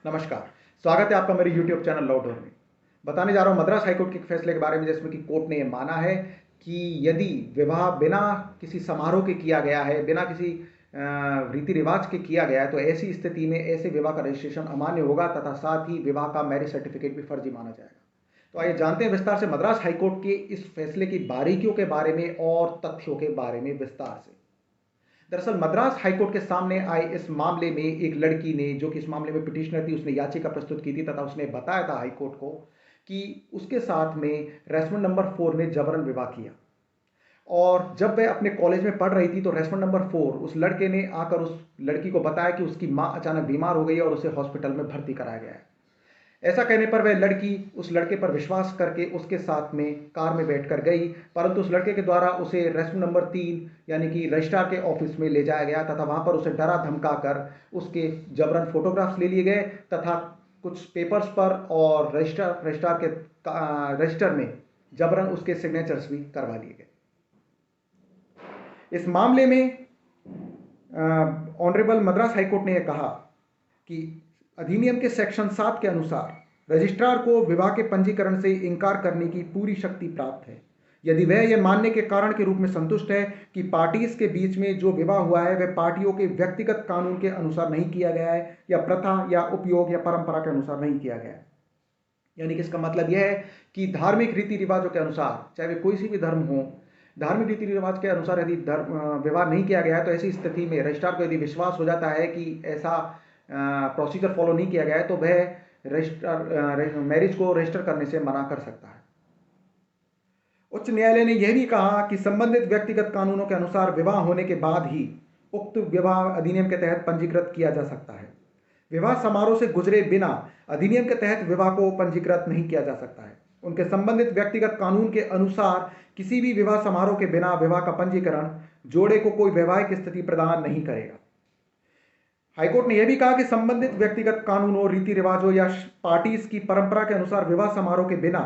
नमस्कार। स्वागत है आपका मेरे YouTube चैनल लॉ डोर में। बताने जा रहा हूँ मद्रास हाईकोर्ट के एक फैसले के बारे में, जिसमें कि कोर्ट ने यह माना है कि यदि विवाह बिना किसी समारोह के किया गया है, बिना किसी रीति रिवाज के किया गया है, तो ऐसी स्थिति में ऐसे विवाह का रजिस्ट्रेशन अमान्य होगा तथा साथ ही विवाह का मैरिज सर्टिफिकेट भी फर्जी माना जाएगा। तो आइए जानते हैं विस्तार से मद्रास हाईकोर्ट के इस फैसले की बारीकियों के बारे में और तथ्यों के बारे में विस्तार से। दरअसल मद्रास हाईकोर्ट के सामने आए इस मामले में एक लड़की ने, जो कि इस मामले में पिटिशनर थी, उसने याचिका प्रस्तुत की थी तथा उसने बताया था हाईकोर्ट को कि उसके साथ में रेस्पोंड नंबर 4 ने जबरन विवाह किया। और जब वह अपने कॉलेज में पढ़ रही थी तो रेस्पोंड नंबर 4 उस लड़के ने आकर उस लड़की को बताया कि उसकी माँ अचानक बीमार हो गई है और उसे हॉस्पिटल में भर्ती कराया गया है। ऐसा कहने पर वह लड़की उस लड़के पर विश्वास करके उसके साथ में कार में बैठकर गई, परंतु उस लड़के के द्वारा उसे रेस्टोरेंट नंबर 3 यानी कि रजिस्ट्रार के ऑफिस में ले जाया गया तथा वहां पर उसे डरा धमका कर उसके जबरन फोटोग्राफ्स ले लिए गए तथा कुछ पेपर्स पर और रजिस्ट्रार के रजिस्टर में जबरन उसके सिग्नेचर्स भी करवा लिए गए। इस मामले में ऑनरेबल मद्रास हाईकोर्ट ने यह कहा कि अधिनियम के सेक्शन 7 के अनुसार रजिस्ट्रार को विवाह के पंजीकरण से इनकार करने की पूरी शक्ति प्राप्त है, यदि वह यह मानने के कारण के रूप में संतुष्ट है कि पार्टीज के बीच में जो विवाह हुआ है वह पार्टियों के व्यक्तिगत कानून के अनुसार नहीं किया गया है या प्रथा या उपयोग या परंपरा के अनुसार नहीं किया गया है। यानी कि इसका मतलब यह है कि धार्मिक रीति रिवाजों के अनुसार, चाहे वे कोई सी भी धर्म हो, धार्मिक रीति रिवाज के अनुसार यदि विवाह नहीं किया गया है तो ऐसी स्थिति में रजिस्ट्रार को यदि विश्वास हो जाता है कि ऐसा प्रोसीजर फॉलो नहीं किया गया है तो वह रजिस्टर मैरिज को रजिस्टर करने से मना कर सकता है। उच्च न्यायालय ने यह भी कहा कि संबंधित व्यक्तिगत कानूनों के अनुसार विवाह होने के बाद ही उक्त विवाह अधिनियम के तहत पंजीकृत किया जा सकता है। विवाह समारोह से गुजरे बिना अधिनियम के तहत विवाह को पंजीकृत नहीं किया जा सकता है। उनके संबंधित व्यक्तिगत कानून के अनुसार किसी भी विवाह समारोह के बिना विवाह का पंजीकरण जोड़े को कोई वैवाहिक स्थिति प्रदान नहीं करेगा। हाईकोर्ट ने यह भी कहा कि संबंधित व्यक्तिगत कानूनों, रीति रिवाजों या पार्टीज की परंपरा के अनुसार विवाह समारोह के बिना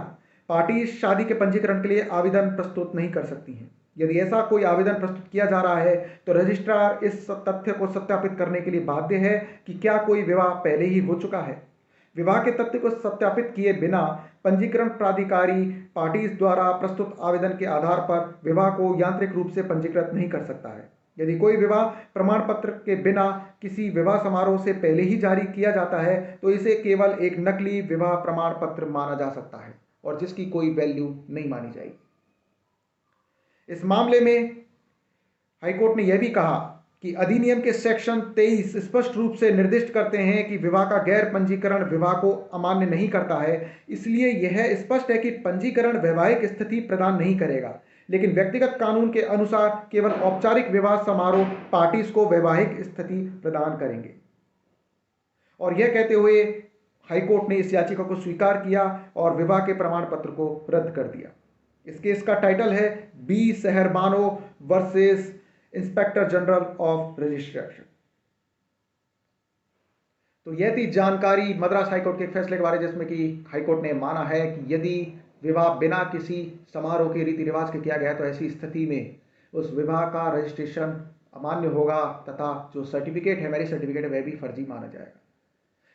पार्टीज शादी के पंजीकरण के लिए आवेदन प्रस्तुत नहीं कर सकती हैं। यदि ऐसा कोई आवेदन प्रस्तुत किया जा रहा है तो रजिस्ट्रार इस तथ्य को सत्यापित करने के लिए बाध्य है कि क्या कोई विवाह पहले ही हो चुका है। विवाह के तथ्य को सत्यापित किए बिना पंजीकरण प्राधिकारी पार्टीज द्वारा प्रस्तुत आवेदन के आधार पर विवाह को यांत्रिक रूप से पंजीकृत नहीं कर सकता है। यदि कोई विवाह प्रमाण पत्र के बिना किसी विवाह समारोह से पहले ही जारी किया जाता है तो इसे केवल एक नकली विवाह प्रमाण पत्र माना जा सकता है और जिसकी कोई वैल्यू नहीं मानी जाएगी। इस मामले में हाईकोर्ट ने यह भी कहा कि अधिनियम के सेक्शन 23 स्पष्ट रूप से निर्दिष्ट करते हैं कि विवाह का गैर पंजीकरण विवाह को अमान्य नहीं करता है, इसलिए यह स्पष्ट है कि पंजीकरण वैवाहिक स्थिति प्रदान नहीं करेगा, लेकिन व्यक्तिगत कानून के अनुसार केवल औपचारिक विवाह समारोह पार्टीज को वैवाहिक स्थिति प्रदान करेंगे। और यह कहते हुए हाईकोर्ट ने इस याचिका को स्वीकार किया और विवाह के प्रमाण पत्र को रद्द कर दिया। इस केस का टाइटल है Bi Sehrbano versus inspector general of registration. तो यह थी जानकारी मद्रास हाईकोर्ट के फैसले के बारे में, जिसमें कि हाईकोर्ट ने माना है कि यदि विवाह बिना किसी समारोह के रीति रिवाज के किया गया तो ऐसी स्थिति में उस विवाह का रजिस्ट्रेशन अमान्य होगा तथा जो सर्टिफिकेट है, मैरिज सर्टिफिकेट है, वह भी फर्जी माना जाएगा।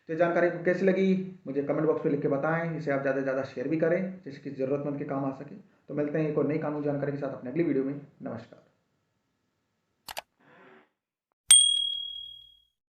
तो जानकारी को कैसी लगी मुझे कमेंट बॉक्स में लिख के बताएं। इसे आप ज़्यादा से ज़्यादा शेयर भी करें जिसकी ज़रूरतमंद के काम आ सके। तो मिलते हैं एक और नई कानूनी जानकारी के साथ अपने अगली वीडियो में। नमस्कार।